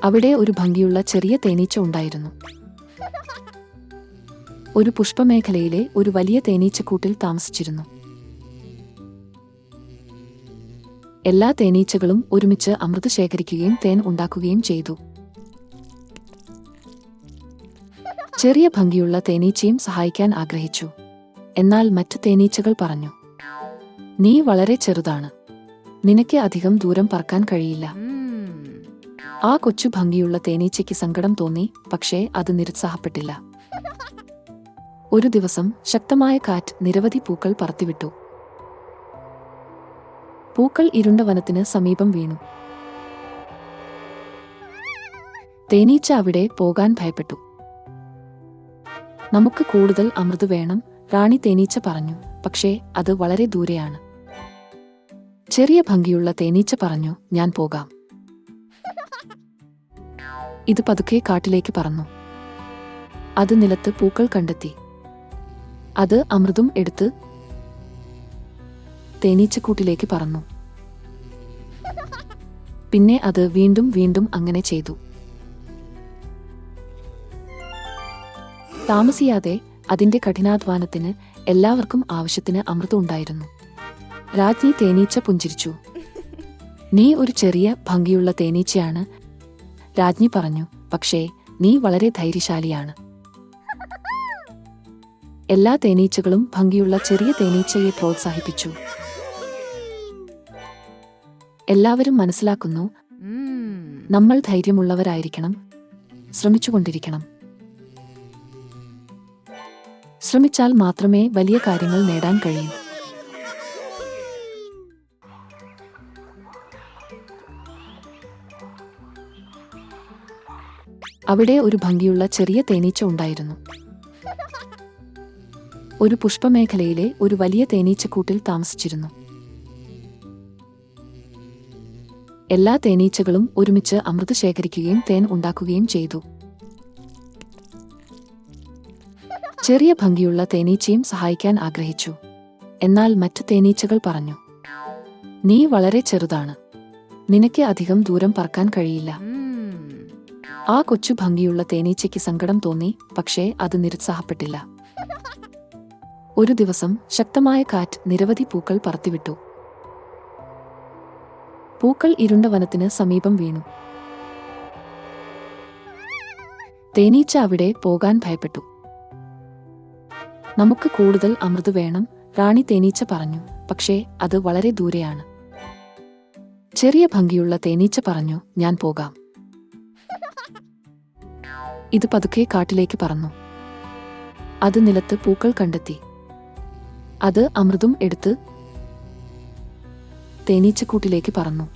അവിടെ ഒരു ഭംഗിയുള്ള ചെറിയ തേനീച്ച ഉണ്ടായിരുന്നു. ഒരു പുഷ്പമേഖലയിലെ ഒരു വലിയ തേനീച്ചക്കൂട്ടിൽ താമസിച്ചിരുന്നു. എല്ലാ തേനീച്ചകളും ഒരുമിച്ച് അമൃത് ശേഖരിക്കുകയും തേൻ ഉണ്ടാക്കുകയും ചെയ്തു. ചെറിയ ഭംഗിയുള്ള തേനീച്ചയും സഹായിക്കാൻ ആഗ്രഹിച്ചു. എന്നാൽ മറ്റ് തേനീച്ചകൾ പറഞ്ഞു, "നീ വളരെ ചെറുതാണ്. നിനക്ക് അധികം ദൂരം പറക്കാൻ കഴിയില്ല." ആ കൊച്ചു ഭംഗിയുള്ള തേനീച്ചയ്ക്ക് സങ്കടം തോന്നി, പക്ഷേ അത് നിരുത്സാഹപ്പെട്ടില്ല. ഒരു ദിവസം ശക്തമായ കാറ്റ് നിരവധി പൂക്കൾ പറത്തിവിട്ടു. പൂക്കൾ ഇരുണ്ട വനത്തിന് സമീപം വീണു. തേനീച്ച അവിടെ പോകാൻ ഭയപ്പെട്ടു. "നമുക്ക് കൂടുതൽ അമൃത് വേണം," റാണി തേനീച്ച പറഞ്ഞു. "പക്ഷേ അത് വളരെ ദൂരെയാണ്." ചെറിയ ഭംഗിയുള്ള തേനീച്ച പറഞ്ഞു, "ഞാൻ പോകാം." ഇത് പതുക്കെ കാട്ടിലേക്ക് പറന്നു. അത് നിലത്ത് പൂക്കൾ കണ്ടെത്തി. അത് അമൃതും എടുത്ത് തേനീച്ചക്കൂട്ടിലേക്ക് പറന്നു. പിന്നെ അത് വീണ്ടും വീണ്ടും അങ്ങനെ ചെയ്തു. താമസിയാതെ അതിന്റെ കഠിനാധ്വാനത്തിന് എല്ലാവർക്കും ആവശ്യത്തിന് അമൃതം ഉണ്ടായിരുന്നു. രാജ്ഞി തേനീച്ച പുഞ്ചിരിച്ചു. "നീ ഒരു ചെറിയ ഭംഗിയുള്ള തേനീച്ചയാണ്," രാജ്ഞി പറഞ്ഞു. "പക്ഷേ നീ വളരെ ധൈര്യശാലിയാണ്." എല്ലാ തേനീച്ചകളും ഭംഗിയുള്ള ചെറിയ തേനീച്ചയെ പ്രോത്സാഹിപ്പിച്ചു. എല്ലാവരും മനസ്സിലാക്കുന്നു, നമ്മൾ ധൈര്യമുള്ളവരായിരിക്കണം, ശ്രമിച്ചുകൊണ്ടിരിക്കണം. ശ്രമിച്ചാൽ മാത്രമേ വലിയ കാര്യങ്ങൾ നേടാൻ കഴിയൂ. അവിടെ ഒരു ഭംഗിയുള്ള ചെറിയ തേനീച്ച ഉണ്ടായിരുന്നു. ഒരു പുഷ്പമേഖലയിലെ ഒരു വലിയ തേനീച്ചക്കൂട്ടിൽ താമസിച്ചിരുന്നു. എല്ലാ തേനീച്ചകളും ഒരുമിച്ച് അമൃത് ശേഖരിക്കുകയും തേൻ ഉണ്ടാക്കുകയും ചെയ്തു. ചെറിയ ഭംഗിയുള്ള തേനീച്ചയും സഹായിക്കാൻ ആഗ്രഹിച്ചു. എന്നാൽ മറ്റ് തേനീച്ചകൾ പറഞ്ഞു, "നീ വളരെ ചെറുതാണ്. നിനക്ക് അധികം ദൂരം പറക്കാൻ കഴിയില്ല." ആ കൊച്ചു ഭംഗിയുള്ള തേനീച്ചയ്ക്ക് സങ്കടം തോന്നി, പക്ഷേ അത് നിരുത്സാഹപ്പെട്ടില്ല. ഒരു ദിവസം ശക്തമായ കാറ്റ് നിരവധി പൂക്കൾ പറത്തിവിട്ടു. പൂക്കൾ ഇരുണ്ട വനത്തിന് സമീപം വീണു. തേനീച്ച അവിടെ പോകാൻ ഭയപ്പെട്ടു. "നമുക്ക് കൂടുതൽ അമൃത് വേണം," റാണി തേനീച്ച പറഞ്ഞു. "പക്ഷേ അത് വളരെ ദൂരെയാണ്." ചെറിയ ഭംഗിയുള്ള തേനീച്ച പറഞ്ഞു, "ഞാൻ പോകാം." ഇത് പതുക്കെ കാട്ടിലേക്ക് പറന്നു. അത് നിലത്ത് പൂക്കൾ കണ്ടെത്തി. അത് അമൃതും എടുത്ത് തേനീച്ചക്കൂട്ടിലേക്ക് പറന്നു.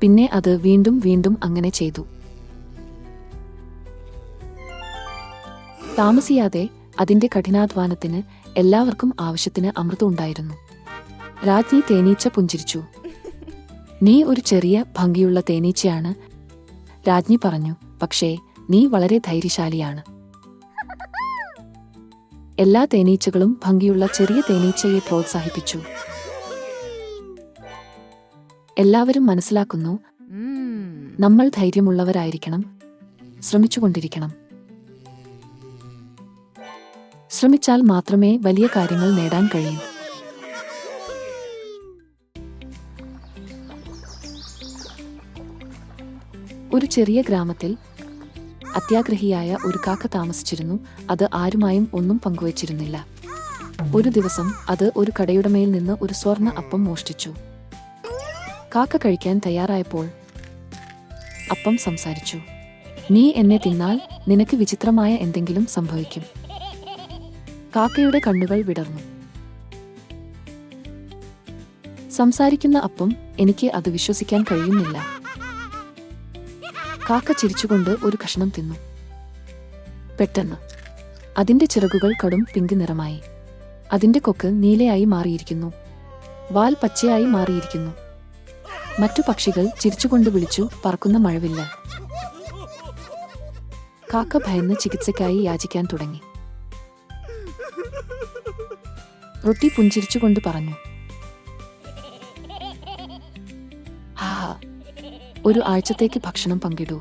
പിന്നെ അത് വീണ്ടും വീണ്ടും അങ്ങനെ ചെയ്തു. താമസിയാതെ അതിന്റെ കഠിനാധ്വാനത്തിന് എല്ലാവർക്കും ആവശ്യത്തിന് അമൃതം ഉണ്ടായിരുന്നു. രാജ്ഞി തേനീച്ച പുഞ്ചിരിച്ചു. "നീ ഒരു ചെറിയ ഭംഗിയുള്ള തേനീച്ചയാണ്," രാജ്ഞി പറഞ്ഞു. "പക്ഷേ നീ വളരെ ധൈര്യശാലിയാണ്." എല്ലാ തേനീച്ചകളും ഭംഗിയുള്ള ചെറിയ തേനീച്ചയെ പ്രോത്സാഹിപ്പിച്ചു. എല്ലാവരും മനസ്സിലാക്കുന്നു, നമ്മൾ ധൈര്യമുള്ളവരായിരിക്കണം, ശ്രമിച്ചുകൊണ്ടിരിക്കണം. ശ്രമിച്ചാൽ മാത്രമേ വലിയ കാര്യങ്ങൾ നേടാൻ കഴിയൂ. ഒരു ചെറിയ ഗ്രാമത്തിൽ അത്യാഗ്രഹിയായ ഒരു കാക്ക താമസിച്ചിരുന്നു. അത് ആരുമായും ഒന്നും പങ്കുവച്ചിരുന്നില്ല. ഒരു ദിവസം അത് ഒരു കടയുടമയിൽ നിന്ന് ഒരു സ്വർണ്ണ അപ്പം മോഷ്ടിച്ചു. കാക്ക കഴിക്കാൻ തയ്യാറായപ്പോൾ അപ്പം സംസാരിച്ചു. "നീ എന്നെ തിന്നാൽ നിനക്ക് വിചിത്രമായ എന്തെങ്കിലും സംഭവിക്കും." കാക്കയുടെ കണ്ണുകൾ വിടർന്നു. സംസാരിക്കുന്ന അപ്പം, എനിക്ക് അത് വിശ്വസിക്കാൻ കഴിയുന്നില്ല. കാക്ക ചിരിച്ചുകൊണ്ട് ഒരു കഷണം തിന്നു. പെട്ടെന്ന് അതിന്റെ ചിറകുകൾ കടും പിങ്ക് നിറമായി. അതിന്റെ കൊക്ക് നീലയായി മാറിയിരിക്കുന്നു. വാൽ പച്ചയായി മാറിയിരിക്കുന്നു. മറ്റു പക്ഷികൾ ചിരിച്ചുകൊണ്ട് വിളിച്ചു, "പറക്കുന്ന മഴവില്ല." കാക്ക ഭയന്ന് ചികിത്സയ്ക്കായി യാചിക്കാൻ തുടങ്ങി. റൊട്ടി പുഞ്ചിരിച്ചുകൊണ്ട് പറഞ്ഞു, "ഹാ, ഒരു ആഴ്ചത്തേക്ക് ഭക്ഷണം പങ്കിടൂ.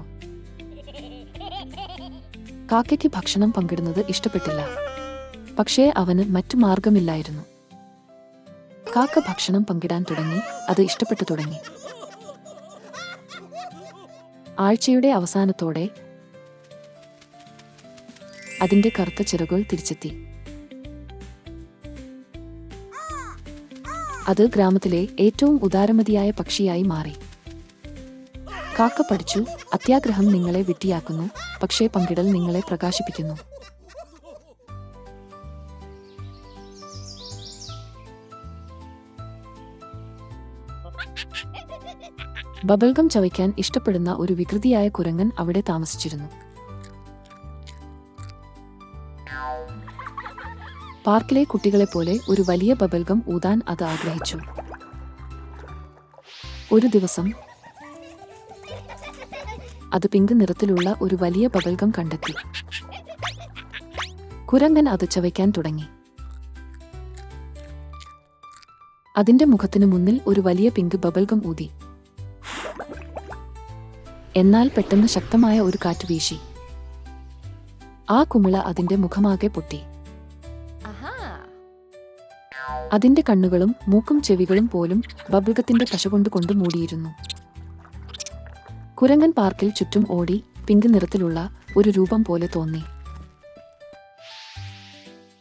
കാക്കയ്ക്ക് ഭക്ഷണം പങ്കിടുന്നത് ഇഷ്ടപ്പെട്ടില്ല. പക്ഷേ അവന് മറ്റു മാർഗമില്ലായിരുന്നു. കാക്ക ഭക്ഷണം പങ്കിടാൻ തുടങ്ങി. അത് ഇഷ്ടപ്പെട്ടു തുടങ്ങി. ആഴ്ചയുടെ അവസാനത്തോടെ അതിന്റെ കറുത്ത ചിറകുകൾ തിരിച്ചെത്തി. അത് ഗ്രാമത്തിലെ ഏറ്റവും ഉദാരമതിയായ പക്ഷിയായി മാറി. കാക്ക പഠിച്ചു, അത്യാഗ്രഹം നിങ്ങളെ വിഡ്ഢിയാക്കുന്നു, പക്ഷേ പങ്കിടൽ നിങ്ങളെ പ്രകാശിപ്പിക്കുന്നു. ബബിൾഗം ചവയ്ക്കാൻ ഇഷ്ടപ്പെടുന്ന ഒരു വികൃതിയായ കുരങ്ങൻ അവിടെ താമസിച്ചിരുന്നു. പാർക്കിലെ കുട്ടികളെപ്പോലെ ഒരു വലിയ ബബിൾഗം ഊതാൻ അത് ആഗ്രഹിച്ചു. ഒരു ദിവസം അത് പിങ്ക് നിറത്തിലുള്ള ഒരു വലിയ ബബിൾഗം കണ്ടെത്തി. കുരങ്ങൻ അത് ചവയ്ക്കാൻ തുടങ്ങി. അതിന്റെ മുഖത്തിനു മുന്നിൽ ഒരു വലിയ പിങ്ക് ബബിൾഗം ഊതി. എന്നാൽ പെട്ടെന്ന് ശക്തമായ ഒരു കാറ്റ് വീശി. ആ കുമിള അതിന്റെ മുഖമാകെ പൊട്ടി. അതിന്റെ കണ്ണുകളും മൂക്കും ചെവികളും പോലും ബബിൾഗത്തിന്റെ പശ കൊണ്ട് മൂടിയിരുന്നു. കുരങ്ങൻ പാർക്കിൽ ചുറ്റും ഓടി. പിങ്ക് നിറത്തിലുള്ള ഒരു രൂപം പോലെ തോന്നി.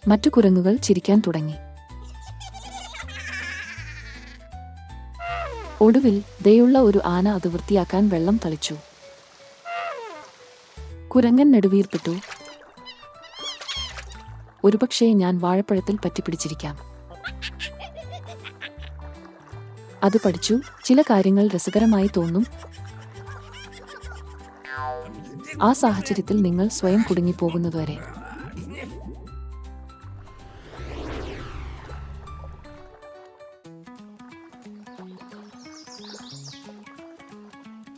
മറ്റു കുരങ്ങുകൾ ചിരിക്കാൻ തുടങ്ങി. ഒടുവിൽ ദയുള്ള ഒരു ആന അത് വൃത്തിയാക്കാൻ വെള്ളം തളിച്ചു. കുരങ്ങൻ നെടുവീർപ്പിട്ടു. ഒരുപക്ഷേ ഞാൻ വാഴപ്പഴത്തിൽ പറ്റിപ്പിടിച്ചിരിക്കാം. അത് പഠിച്ചു, ചില കാര്യങ്ങൾ രസകരമായി തോന്നും. ആ സാഹചര്യത്തിൽ നിങ്ങൾ സ്വയം കുടുങ്ങിപ്പോകുന്നതുവരെ.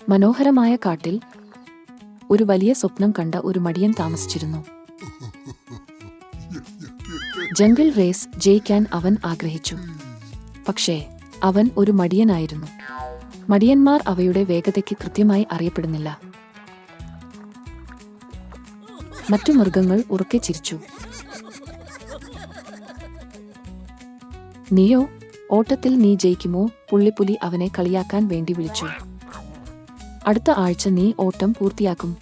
മനോഹരമായ കാട്ടിൽ ഒരു വലിയ സ്വപ്നം കണ്ട ഒരു മടിയൻ താമസിച്ചിരുന്നു. ജംഗിൾ റേസ് ജയിക്കാൻ അവൻ ആഗ്രഹിച്ചു. പക്ഷേ അവൻ ഒരു മടിയനായിരുന്നു. മടിയന്മാർ അവയുടെ വേഗതയ്ക്ക് കൃത്യമായി അറിയപ്പെടുന്നില്ല. മറ്റു മൃഗങ്ങൾ ഉറക്കെ ചിരിച്ചു. നീയോ? ഓട്ടത്തിൽ നീ ജയിക്കുമോ? പുള്ളിപ്പുലി അവനെ കളിയാക്കാൻ വേണ്ടി വിളിച്ചു. അടുത്ത ആഴ്ച നീ ഓട്ടം പൂർത്തിയാക്കും,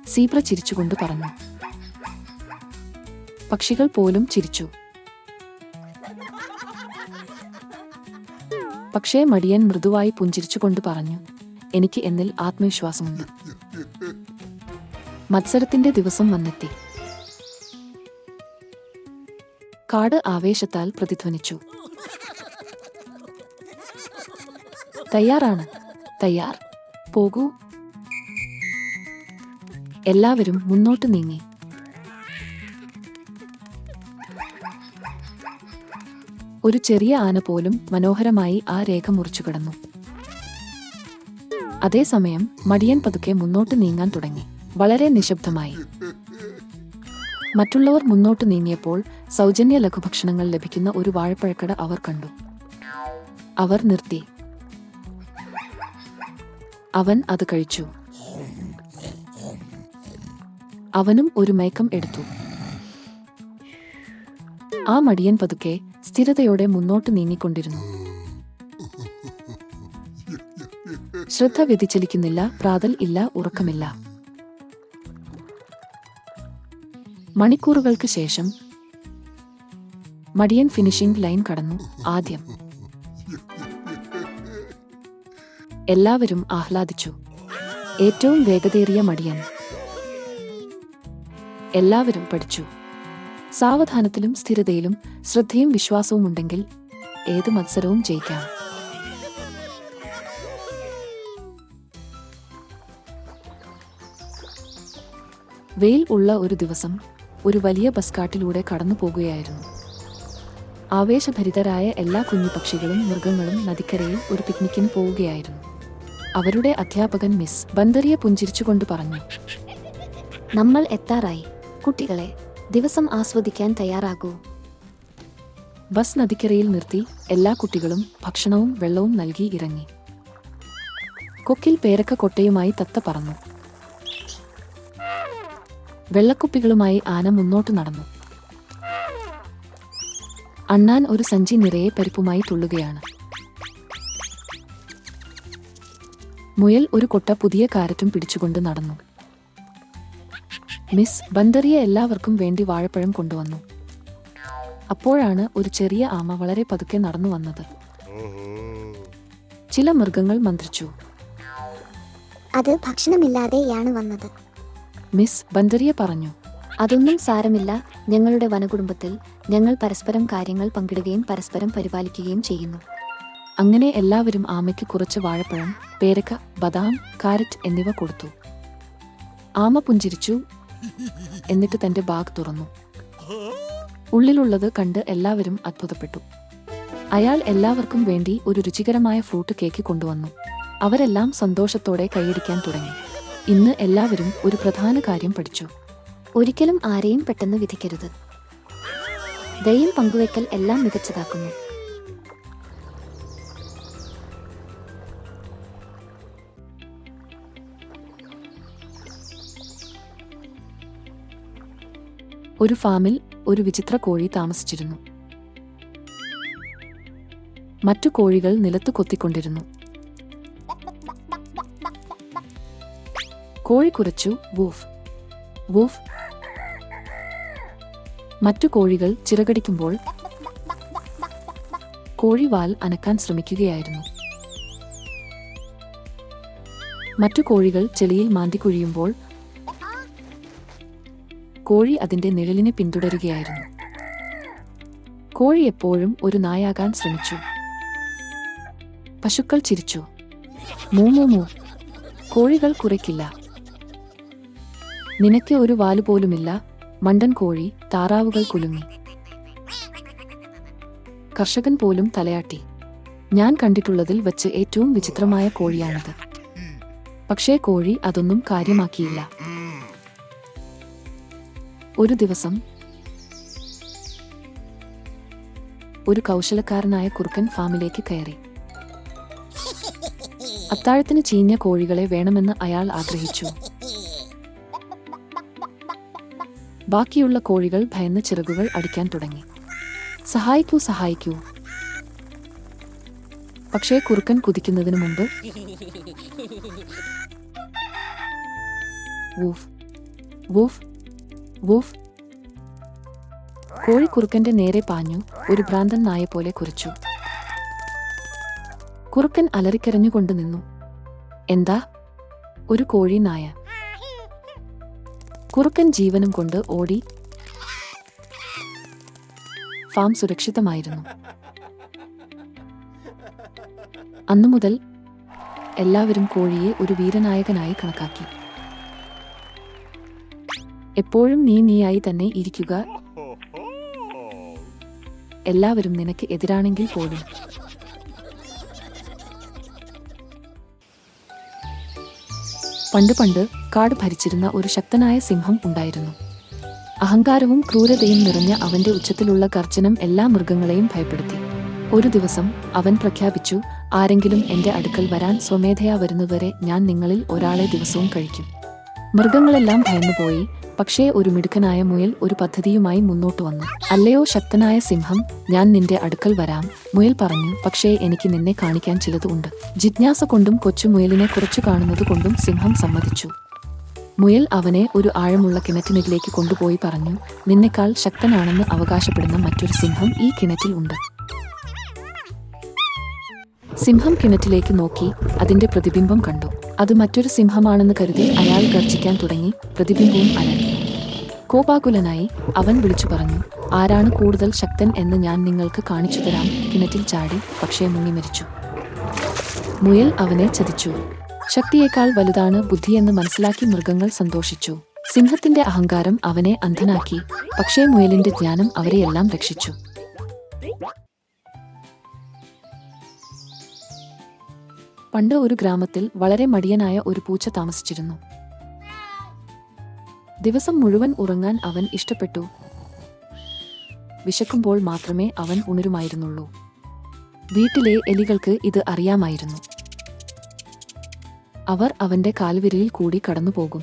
സീബ്ര ചിരിച്ചുകൊണ്ട് പറഞ്ഞു. പക്ഷികൾ പോലും ചിരിച്ചു. പക്ഷേ മടിയൻ മൃദുവായി പുഞ്ചിരിച്ചുകൊണ്ട് പറഞ്ഞു, എനിക്ക് എന്നിൽ ആത്മവിശ്വാസമുണ്ട്. മത്സരത്തിന്റെ ദിവസം വന്നെത്തി. കാട് ആവേശത്താൽ പ്രതിധ്വനിച്ചു. തയ്യാറാണ്? തയ്യാർ. പോകൂ. എല്ലാവരും മുന്നോട്ട് നീങ്ങി. ഒരു ചെറിയ ആന പോലും മനോഹരമായി ആ രേഖ മുറിച്ചു കടന്നു. അതേസമയം മടിയൻ പതുക്കെ മുന്നോട്ട് നീങ്ങാൻ തുടങ്ങി. വളരെ നിശബ്ദമായി. മറ്റുള്ളവർ മുന്നോട്ട് നീങ്ങിയപ്പോൾ സൗജന്യ ലഘുഭക്ഷണങ്ങൾ ലഭിക്കുന്ന ഒരു വാഴപ്പഴക്കട അവർ കണ്ടു. അവർ നിർത്തി. അവൻ അത് കഴിച്ചു. അവനും ഒരു മയക്കം എടുത്തു. ആ മടിയൻ പതുക്കെ സ്ഥിരതയോടെ മുന്നോട്ട് നീങ്ങിക്കൊണ്ടിരുന്നു. ശ്രദ്ധ വ്യതിചലിക്കുന്നില്ല, പ്രാതൽ ഇല്ല, ഉറക്കമില്ല. മണിക്കൂറുകൾക്ക് ശേഷം മടിയൻ ഫിനിഷിംഗ് ലൈൻ കടന്നു. ആദ്യം. എല്ലാവരും ആഹ്ലാദിച്ചു. ഏറ്റവും വേഗതയേറിയ മടിയൻ. എല്ലാവരും പഠിച്ചു. സാവധാനത്തിലും സ്ഥിരതയിലും ശ്രദ്ധയും വിശ്വാസവും ഉണ്ടെങ്കിൽ ഏത് മത്സരവും ജയിക്കാം. വെയിൽ ഉള്ള ഒരു ദിവസം ഒരു വലിയ ബസ് കാട്ടിലൂടെ കടന്നു പോകുകയായിരുന്നു. ആവേശഭരിതരായ എല്ലാ കുഞ്ഞു പക്ഷികളും മൃഗങ്ങളും നദിക്കരയിൽ ഒരു പിക്നിക്കിന് പോവുകയായിരുന്നു. അവരുടെ അധ്യാപകൻ മിസ് ബന്ദറിയെ പുഞ്ചിരിച്ചുകൊണ്ട് പറഞ്ഞു, നമ്മൾ എത്താറായി. കുട്ടികളെ, ദിവസം ആസ്വദിക്കാൻ തയ്യാറാകൂ. ബസ് നദിക്കരയിൽ നിർത്തി എല്ലാ കുട്ടികളും ഭക്ഷണവും വെള്ളവും നൽകി ഇറങ്ങി. കൊക്കിൽ പേരക്ക കൊട്ടയുമായി തത്ത പറന്നു. വെള്ളക്കുപ്പികളുമായി ആന മുന്നോട്ട് നടന്നു. അണ്ണാൻ ഒരു സഞ്ചി നിറയെ പരിപ്പുമായി തുള്ളുകയാണ്. മുയൽ ഒരു കൊട്ട പുതിയ കാരറ്റും പിടിച്ചുകൊണ്ട് നടന്നു. മിസ് ബന്ദറിയ എല്ലാവർക്കും വേണ്ടി വാഴപ്പഴം കൊണ്ടുവന്നു. അപ്പോഴാണ് ഒരു ചെറിയ ആമ വളരെ പതുക്കെ നടന്നു വന്നത്. ചില മൃഗങ്ങൾ മന്ത്രിച്ചു. അത് ഭക്ഷണമില്ലാതെയാണ് വന്നത്. മിസ് ബന്ദറിയ പറഞ്ഞു. അതൊന്നും സാരമില്ല. ഞങ്ങളുടെ വനകുടുംബത്തിൽ ഞങ്ങൾ പരസ്പരം കാര്യങ്ങൾ പങ്കിടുകയും പരസ്പരം പരിപാലിക്കുകയും ചെയ്യുന്നു. അങ്ങനെ എല്ലാവരും ആമയ്ക്ക് കുറച്ച് വാഴപ്പഴം, പേരക്ക, ബദാം, കാരറ്റ് എന്നിവ കൊടുത്തു. ആമ പുഞ്ചിരിച്ചു. എന്നിട്ട് തന്റെ ബാഗ് തുറന്നു. ഉള്ളിലുള്ളത് കണ്ട് എല്ലാവരും അത്ഭുതപ്പെട്ടു. അയാൾ എല്ലാവർക്കും വേണ്ടി ഒരു രുചികരമായ ഫ്രൂട്ട് കേക്ക് കൊണ്ടുവന്നു. അവരെല്ലാം സന്തോഷത്തോടെ കൈയടിക്കാൻ തുടങ്ങി. ഇന്ന് എല്ലാവരും ഒരു പ്രധാന കാര്യം പഠിച്ചു. ഒരിക്കലും ആരെയും പെട്ടെന്ന് വിധിക്കരുത്. ദയം പങ്കുവയ്ക്കൽ എല്ലാം മികച്ചതാക്കുന്നു. ഒരു ഫാമിൽ ഒരു വിചിത്ര കോഴി താമസിച്ചിരുന്നു. മറ്റു കോഴികൾ നിലത്ത് കൊത്തിക്കൊണ്ടിരുന്നു. കോഴി കുരച്ചു, വൂഫ് വൂഫ്. മറ്റു കോഴികൾ ചിറകടിക്കുമ്പോൾ കോഴി വാൽ അനക്കാൻ ശ്രമിക്കുകയായിരുന്നു. മറ്റു കോഴികൾ ചെളിയിൽ മാന്തിക്കുഴിയുമ്പോൾ കോഴി അതിന്റെ നിഴലിനെ പിന്തുടരുകയായിരുന്നു. കോഴി എപ്പോഴും ഒരു നായാകാൻ ശ്രമിച്ചു. പശുക്കൾ ചിരിച്ചു. മൂ മൂ മൂ. കോഴികൾ കുരയ്ക്കില്ല. നിനക്ക് ഒരു വാലുപോലുമില്ല, മണ്ടൻ കോഴി. താറാവുകൾ കുലുങ്ങി. കർഷകൻ പോലും തലയാട്ടി. ഞാൻ കണ്ടിട്ടുള്ളതിൽ വച്ച് ഏറ്റവും വിചിത്രമായ കോഴിയാണിത്. പക്ഷേ കോഴി അതൊന്നും കാര്യമാക്കിയില്ല. ഒരു ദിവസം ഒരു കൗശലക്കാരനായ കുറുക്കൻ ഫാമിലേക്ക് കയറി. അത്താഴത്തിന് ചീഞ്ഞ കോഴികളെ വേണമെന്ന് അയാൾ ആഗ്രഹിച്ചു. ബാക്കിയുള്ള കോഴികൾ ഭയന്ന് ചിറകുകൾ അടിക്കാൻ തുടങ്ങി. സഹായിക്കൂ, സഹായിക്കൂ. പക്ഷേ കുറുക്കൻ കുതിക്കുന്നതിനു മുമ്പ് വൂഫ് വൂഫ് വൂഫ്. കോഴി കുറുക്കന്റെ നേരെ പാഞ്ഞു. ഒരു ഭ്രാന്തൻ നായ പോലെ കുരച്ചു. കുറുക്കൻ അലറിക്കരഞ്ഞുകൊണ്ട് നിന്നു. എന്താ? ഒരു കോഴി നായ. കുറുക്കൻ ജീവനും കൊണ്ട് ഓടി. ഫാം സുരക്ഷിതമായിരുന്നു. അന്നുമുതൽ എല്ലാവരും കോഴിയെ ഒരു വീരനായകനായി കണക്കാക്കി. എപ്പോഴും നീയായി തന്നെ ഇരിക്കുക. എല്ലാവരും നിനക്ക് എതിരാണെങ്കിൽ പോലും. പണ്ട് കാട് ഭരിച്ചിരുന്ന ഒരു ശക്തനായ സിംഹം ഉണ്ടായിരുന്നു. അഹങ്കാരവും ക്രൂരതയും നിറഞ്ഞ അവന്റെ ഉച്ചത്തിലുള്ള ഗർജനം എല്ലാ മൃഗങ്ങളെയും ഭയപ്പെടുത്തി. ഒരു ദിവസം അവൻ പ്രഖ്യാപിച്ചു, ആരെങ്കിലും എന്റെ അടുക്കൽ വരാൻ സ്വമേധയാ വരുന്നതുവരെ ഞാൻ നിങ്ങളിൽ ഒരാളെ ദിവസവും കഴിക്കും. മൃഗങ്ങളെല്ലാം ഭയന്നുപോയി. പക്ഷേ ഒരു മിടുക്കനായ മുയൽ ഒരു പദ്ധതിയുമായി മുന്നോട്ട് വന്നു. അല്ലയോ ശക്തനായ സിംഹം, ഞാൻ നിന്റെ അടുക്കൽ വരാം, മുയൽ പറഞ്ഞു. പക്ഷേ എനിക്ക് നിന്നെ കാണിക്കാൻ ചിലത് ഉണ്ട്. ജിജ്ഞാസ കൊണ്ടും കൊച്ചു മുയലിനെ കുറച്ചു കാണുന്നത് കൊണ്ടും സിംഹം സമ്മതിച്ചു. മുയൽ അവനെ ഒരു ആഴമുള്ള കിണറ്റിനിലേക്ക് കൊണ്ടുപോയി പറഞ്ഞു, നിന്നെക്കാൾ ശക്തനാണെന്ന് അവകാശപ്പെടുന്ന മറ്റൊരു സിംഹം ഈ കിണറ്റിൽ ഉണ്ട്. സിംഹം കിണറ്റിലേക്ക് നോക്കി. അതിന്റെ പ്രതിബിംബം കണ്ടു. അത് മറ്റൊരു സിംഹമാണെന്ന് കരുതി അയാൾ ഗർജിക്കാൻ തുടങ്ങി. പ്രതിബിംബവും അലറി. കോപാകുലനായി അവൻ വിളിച്ചു പറഞ്ഞു, ആരാണ് കൂടുതൽ ശക്തൻ എന്ന് ഞാൻ നിങ്ങൾക്ക് കാണിച്ചു തരാം. കിണറ്റിൽ ചാടി, പക്ഷേ മുങ്ങി മരിച്ചു. മുയൽ അവനെ ചതിച്ചു. ശക്തിയേക്കാൾ വലുതാണ് ബുദ്ധിയെന്ന് മനസ്സിലാക്കി മൃഗങ്ങൾ സന്തോഷിച്ചു. സിംഹത്തിന്റെ അഹങ്കാരം അവനെ അന്ധനാക്കി. പക്ഷേ മുയലിന്റെ ജ്ഞാനം അവരെയെല്ലാം രക്ഷിച്ചു. പണ്ട് ഒരു ഗ്രാമത്തിൽ വളരെ മടിയനായ ഒരു പൂച്ച താമസിച്ചിരുന്നു. ദിവസം മുഴുവൻ ഉറങ്ങാൻ അവൻ ഇഷ്ടപ്പെട്ടു. വിശക്കുമ്പോൾ മാത്രമേ അവൻ ഉണരുമായിരുന്നുള്ളൂ. വീട്ടിലെ എലികൾക്ക് ഇത് അറിയാമായിരുന്നു. അവർ അവന്റെ കാൽവിരലിൽ കൂടി കടന്നുപോകും.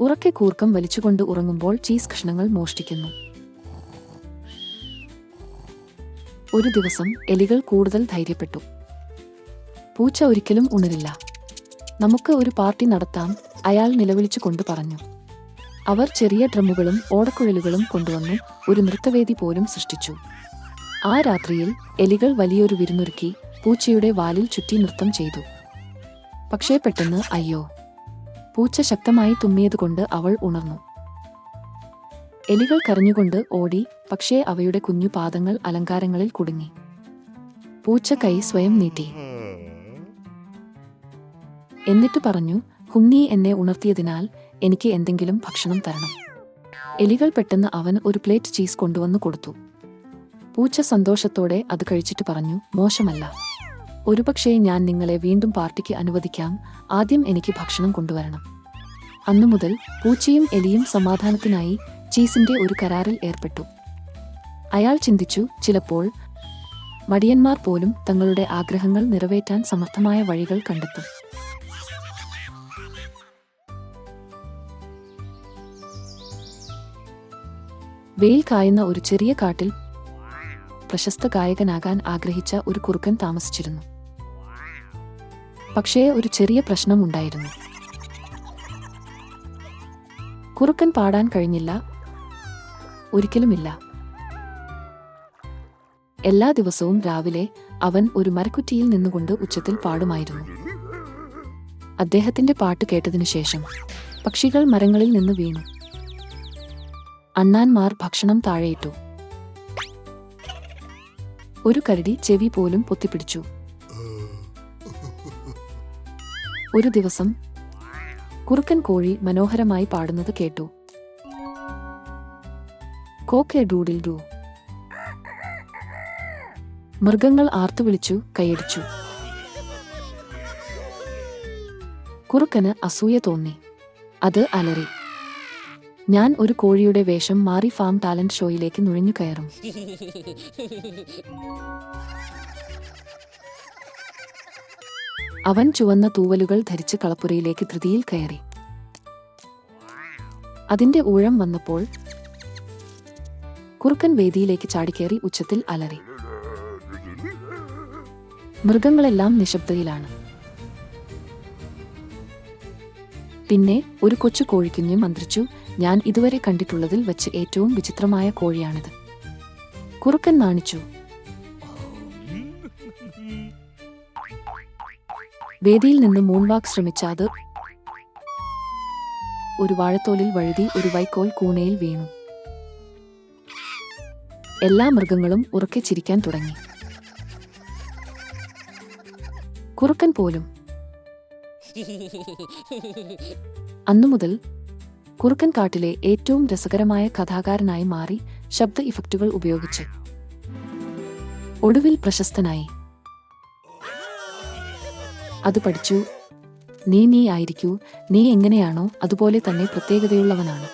ഉറക്കെ കൂർക്കം വലിച്ചുകൊണ്ട് ഉറങ്ങുമ്പോൾ ചീസ് കഷ്ണങ്ങൾ മോഷ്ടിക്കുന്നു. ഒരു ദിവസം എലികൾ കൂടുതൽ ധൈര്യപ്പെട്ടു. പൂച്ച ഒരിക്കലും ഉണരില്ല. നമുക്ക് ഒരു പാർട്ടി നടത്താം, അയാൾ നിലവിളിച്ചു കൊണ്ട് പറഞ്ഞു. അവർ ചെറിയ ഡ്രമ്മുകളും ഓടക്കുഴലുകളും കൊണ്ടുവന്നു ഒരു നൃത്തവേദി പോലും സൃഷ്ടിച്ചു. ആ രാത്രിയിൽ എലികൾ വലിയൊരു വിരുന്നൊരുക്കി പൂച്ചയുടെ വാലിൽ ചുറ്റി നൃത്തം ചെയ്തു. പക്ഷേ പെട്ടെന്ന് അയ്യോ! പൂച്ച ശക്തമായി തുമ്മിയതുകൊണ്ട് അവൾ ഉണർന്നു. എലികൾ കരഞ്ഞുകൊണ്ട് ഓടി, പക്ഷേ അവയുടെ കുഞ്ഞു പാദങ്ങൾ അലങ്കാരങ്ങളിൽ കുടുങ്ങി. പൂച്ച കൈ സ്വയം നീട്ടി. എന്നിട്ട് പറഞ്ഞു, ഹുണ്ണി എന്നെ ഉണർത്തിയതിനാൽ എനിക്ക് എന്തെങ്കിലും ഭക്ഷണം തരണം. എലികൾ പെട്ടെന്ന് അവന് ഒരു പ്ലേറ്റ് ചീസ് കൊണ്ടുവന്നു കൊടുത്തു. പൂച്ച സന്തോഷത്തോടെ അത് കഴിച്ചിട്ട് പറഞ്ഞു, മോശമല്ല. ഒരുപക്ഷേ ഞാൻ നിങ്ങളെ വീണ്ടും പാർട്ടിക്ക് അനുവദിക്കാം, ആദ്യം എനിക്ക് ഭക്ഷണം കൊണ്ടുവരണം. അന്നു മുതൽ പൂച്ചയും എലിയും സമാധാനത്തിനായി ചീസിന്റെ ഒരു കരാറിൽ ഏർപ്പെട്ടു. അയാൾ ചിന്തിച്ചു, ചിലപ്പോൾ മടിയന്മാർ പോലും തങ്ങളുടെ ആഗ്രഹങ്ങൾ നിറവേറ്റാൻ സമർത്ഥമായ വഴികൾ കണ്ടെത്തും. വെയിൽ കായുന്ന ഒരു ചെറിയ കാട്ടിൽ പ്രശസ്ത ഗായകനാകാൻ ആഗ്രഹിച്ച ഒരു കുറുക്കൻ താമസിച്ചിരുന്നു. പക്ഷേ ഒരു ചെറിയ പ്രശ്നം ഉണ്ടായിരുന്നു. കുറുക്കൻ പാടാൻ കഴിഞ്ഞില്ല, ഒരിക്കലുമില്ല. എല്ലാ ദിവസവും രാവിലെ അവൻ ഒരു മരക്കുറ്റിയിൽ നിന്നുകൊണ്ട് ഉച്ചത്തിൽ പാടുമായിരുന്നു. അദ്ദേഹത്തിന്റെ പാട്ട് കേട്ടതിനു ശേഷം പക്ഷികൾ മരങ്ങളിൽ നിന്ന് വീണു. അണ്ണാന്മാർ ഭക്ഷണം താഴെയിട്ടു. ഒരു കരടി ചെവി പോലും പൊത്തിപ്പിടിച്ചു. ഒരു ദിവസം കുറുക്കൻ കോഴി മനോഹരമായി പാടുന്നത് കേട്ടു. Koke doodle do. മൃഗങ്ങൾ ആർത്തുവിളിച്ചു, കൈയടിച്ചു. കുറുക്കന് അസൂയ തോന്നി. അത് അലറി, ഞാൻ ഒരു കോഴിയുടെ വേഷം മാറി ഫാം ടാലന്റ് ഷോയിലേക്ക് നുഴഞ്ഞു കയറും. അവൻ ചുവന്ന തൂവലുകൾ ധരിച്ച് കളപ്പുരയിലേക്ക് ധൃതിയിൽ കയറി. അതിന്റെ ഊഴം വന്നപ്പോൾ കുറുക്കൻ വേദിയിലേക്ക് ചാടിക്കേറി ഉച്ചത്തിൽ അലറി. മൃഗങ്ങളെല്ലാം നിശബ്ദതയിലാണ്. പിന്നെ ഒരു കൊച്ചു കോഴിക്കുഞ്ഞ് മന്ത്രിച്ചു, ഞാൻ ഇതുവരെ കണ്ടിട്ടുള്ളതിൽ വെച്ച് ഏറ്റവും വിചിത്രമായ കോഴിയാണിത്. കുറുക്കൻ നാണിച്ചു. വേദിയിൽ നിന്ന് മൂൺവാക്ക് ശ്രമിച്ച അത് ഒരു വാഴത്തോലിൽ വഴുതി ഒരു വൈക്കോൽ കൂനയിൽ വീണു. എല്ലാ മൃഗങ്ങളും ഉറക്കെ ചിരിക്കാൻ തുടങ്ങി. കുറുക്കൻ പോലും. അന്നുമുതൽ കുറുക്കൻ കാട്ടിലെ ഏറ്റവും രസകരമായ കഥാകാരനായി മാറി, ശബ്ദ ഇഫക്റ്റുകൾ ഉപയോഗിച്ച്. ഒടുവിൽ പ്രശസ്തനായി. അത് പഠിച്ചു, നീ ആയിരിക്കൂ, നീ എങ്ങനെയാണോ അതുപോലെ തന്നെ പ്രത്യേകതയുള്ളവനാണ്.